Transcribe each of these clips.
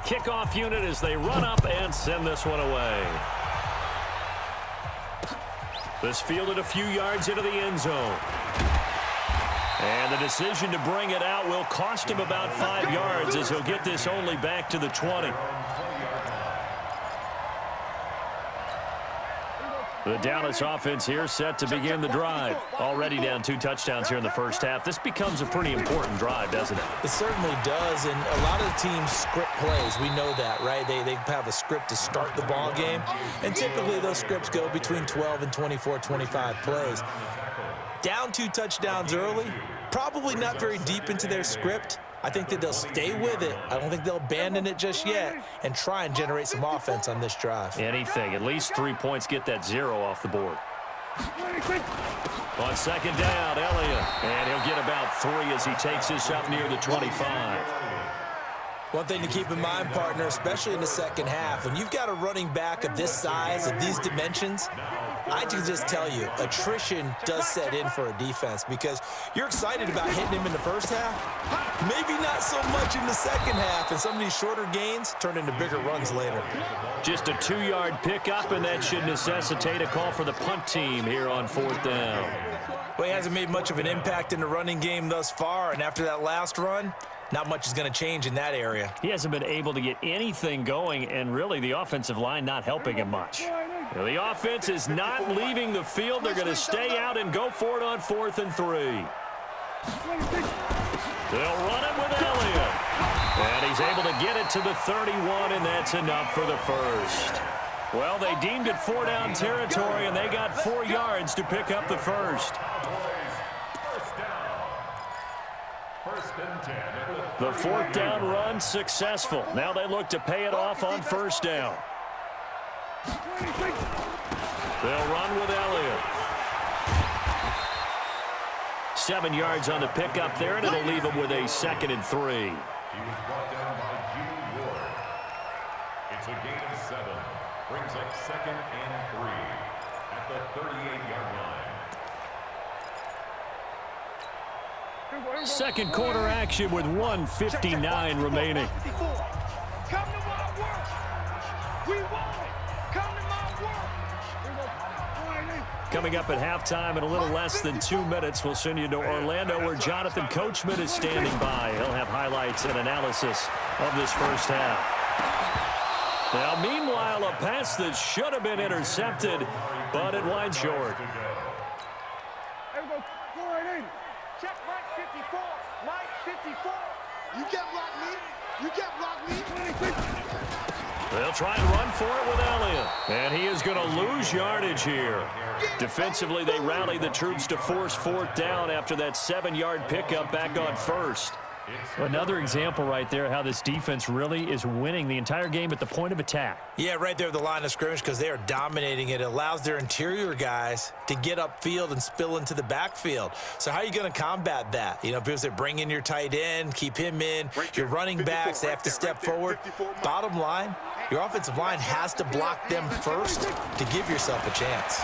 kickoff unit as they run up and send this one away. This fielded a few yards into the end zone. And the decision to bring it out will cost him about 5 yards as he'll get this only back to the 20. The Dallas offense here set to begin the drive. Already down 2 touchdowns here in the first half. This becomes a pretty important drive, doesn't it? It certainly does, and a lot of the teams script plays. We know that, right? They have a script to start the ball game, and typically those scripts go between 12 and 24, 25 plays. Down 2 touchdowns early, probably not very deep into their script. I think that they'll stay with it. I don't think they'll abandon it just yet and try and generate some offense on this drive. Anything. At least 3 points, get that 0 off the board. On second down, Elliott. And he'll get about 3 as he takes this up near the 25. One thing to keep in mind, partner, especially in the second half, when you've got a running back of this size, of these dimensions, I can just tell you, attrition does set in for a defense because you're excited about hitting him in the first half, maybe not so much in the second half, and some of these shorter gains turn into bigger runs later. Just a 2-yard pickup, and that should necessitate a call for the punt team here on 4th down. Well, he hasn't made much of an impact in the running game thus far, and after that last run, not much is going to change in that area. He hasn't been able to get anything going, and really the offensive line not helping him much. Now, the offense is not leaving the field. They're going to stay out and go for it on 4th and 3. They'll run it with Elliott. And he's able to get it to the 31, and that's enough for the first. Well, they deemed it 4-down territory, and they got 4 yards to pick up the first. The 4th down run successful. Now they look to pay it off on 1st down. They'll run with Elliott. 7 yards on the pickup there, and it'll leave him with a 2nd and 3. He was brought down by Jude Ward. It's a gain of 7. Brings up 2nd and 3 at the 38-yard line. Second quarter action with 1:59 remaining. Come to my work. We want it. Come to my work. Coming up at halftime in a little less than 2 minutes, we'll send you to Orlando where Jonathan Coachman is standing by. He'll have highlights and analysis of this first half. Now, meanwhile, a pass that should have been intercepted, but it winds short. There we go. 4-8. Check Mike 54. Mike 54. You get block me. You get block me. They'll try and run for it with Elliott. And he is going to lose yardage here. Defensively, they rally the troops to force 4th down after that 7-yard pickup back on 1st. Another example right there how this defense really is winning the entire game at the point of attack. Yeah, right there at the line of scrimmage because they are dominating it. It allows their interior guys to get upfield and spill into the backfield. So how are you going to combat that? You know, because they bring in your tight end, keep him in. Your running backs, they have to step forward. Bottom line, your offensive line has to block them first to give yourself a chance.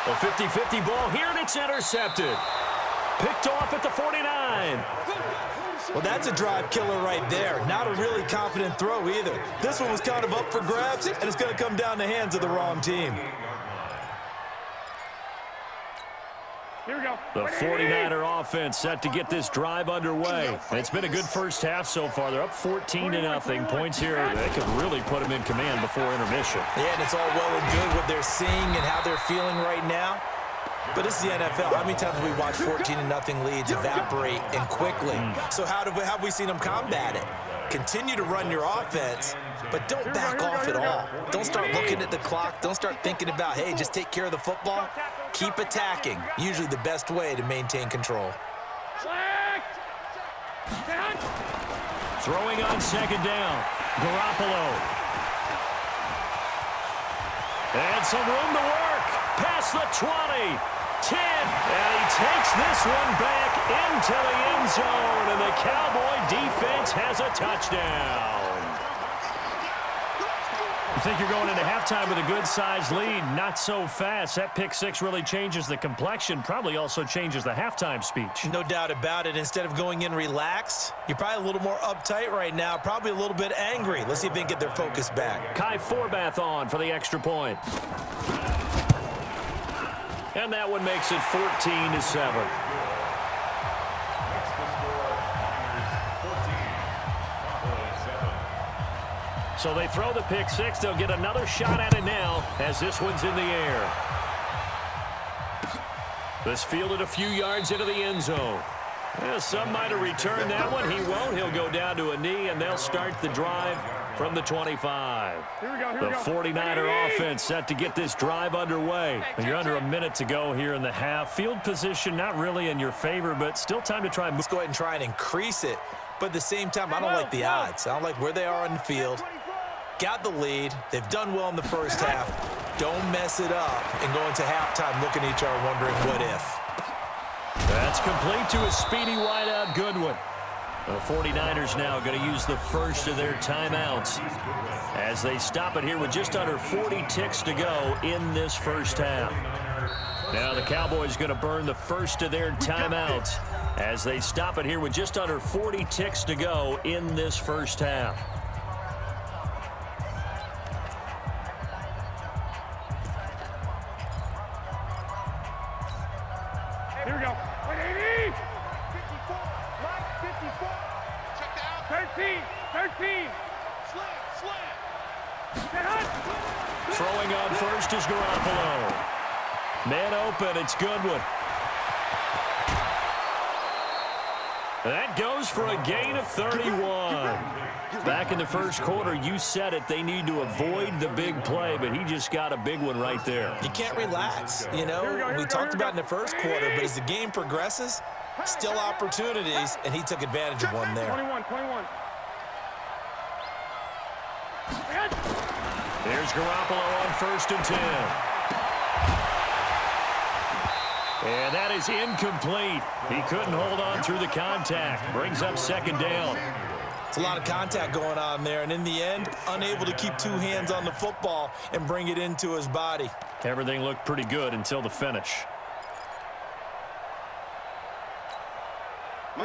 A 50-50 ball here, and it's intercepted. Picked off at the 49. Well, that's a drive killer right there. Not a really confident throw either. This one was kind of up for grabs, and it's going to come down the hands of the wrong team. Here we go. The 49er offense set to get this drive underway. And it's been a good first half so far. They're up 14-0. Points here, they could really put them in command before intermission. Yeah, and it's all well and good what they're seeing and how they're feeling right now. But this is the NFL. How many times have we watched 14-0 leads evaporate and quickly? So how have we seen them combat it? Continue to run your offense, but don't back off at all. Don't start looking at the clock. Don't start thinking about, hey, just take care of the football. Keep attacking. Usually the best way to maintain control. Throwing on second down. Garoppolo. And some room to work. Past the 20. 10. And he takes this one back into the end zone. And the Cowboy defense has a touchdown. think you're going into halftime with a good-sized lead. Not so fast. That pick six really changes the complexion, probably also changes the halftime speech. No doubt about it. Instead of going in relaxed, you're probably a little more uptight right now, probably a little bit angry. Let's see if they can get their focus back. Kai Forbath on for the extra point. And that one makes it 14-7. So they throw the pick six. They'll get another shot at it now as this one's in the air. This fielded a few yards into the end zone. Well, some might have returned that one. He won't. He'll go down to a knee, and they'll start the drive from the 25. The 49er offense set to get this drive underway. You're under a minute to go here in the half. Field position not really in your favor, but still time to try and move. Let's go ahead and try and increase it. But at the same time, I don't like the odds. I don't like where they are on the field. Got the lead. They've done well in the first half. Don't mess it up and go into halftime looking at each other wondering what if. That's complete to a speedy wideout Goodwin. The 49ers now going to use the first of their timeouts as they stop it here with just under 40 ticks to go in this first half. Now the Cowboys going to burn the first of their timeouts as they stop it here with just under 40 ticks to go in this first half. Here we go. 180. 54. Mike, 54. Check that out. 13. Slant. Throwing on first is Garoppolo. Man open, it's Goodwin. That goes for a gain of 31. Back in the first quarter, you said it, they need to avoid the big play, but he just got a big one right there. You can't relax. You know, we talked about in the first quarter, but as the game progresses, still opportunities, and he took advantage of one there. 21. Here's Garoppolo on 1st and 10. And that is incomplete. He couldn't hold on through the contact. Brings up 2nd down. It's a lot of contact going on there, and in the end, unable to keep 2 hands on the football and bring it into his body. Everything looked pretty good until the finish.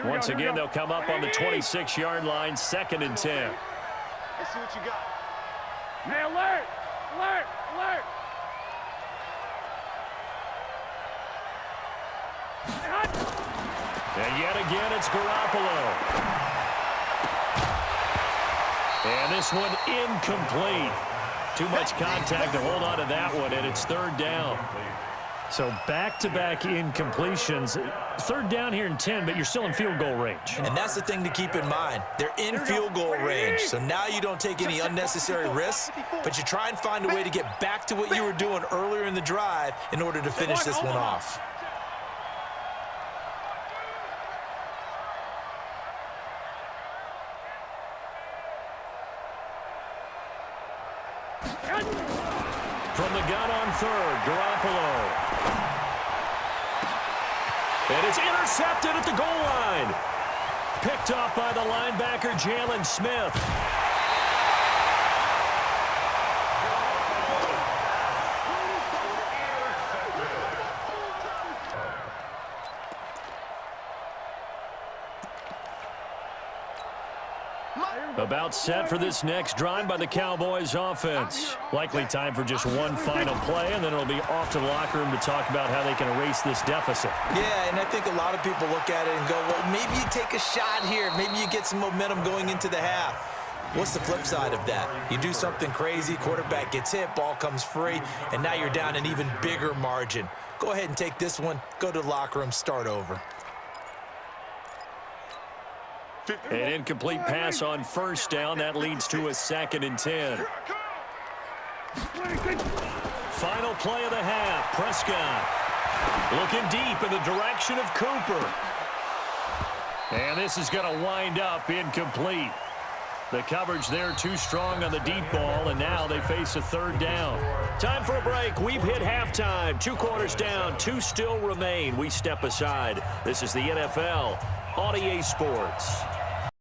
Once again, they'll come up on the 26-yard line, 2nd and 10. Let's see what you got. Hey, alert! And yet again, it's Garoppolo. And this one incomplete. Too much contact to hold on to that one, and it's 3rd down. So back-to-back incompletions. 3rd down here in 10, but you're still in field goal range. And that's the thing to keep in mind. They're in field goal range, so now you don't take any unnecessary risks, but you try and find a way to get back to what you were doing earlier in the drive in order to finish this one off. From the gun on 3rd, Garoppolo. And it's intercepted at the goal line. Picked off by the linebacker, Jalen Smith. About set for this next drive by the Cowboys offense. Likely time for just one final play, and then it'll be off to the locker room to talk about how they can erase this deficit. Yeah, and I think a lot of people look at it and go, well, maybe you take a shot here. Maybe you get some momentum going into the half. What's the flip side of that? You do something crazy, quarterback gets hit, ball comes free, and now you're down an even bigger margin. Go ahead and take this one, go to the locker room, start over. An incomplete pass on 1st down. That leads to a 2nd and 10. Final play of the half. Prescott looking deep in the direction of Cooper. And this is going to wind up incomplete. The coverage there too strong on the deep ball, and now they face a 3rd down. Time for a break. We've hit halftime. 2 quarters down. 2 still remain. We step aside. This is the NFL on EA Sports.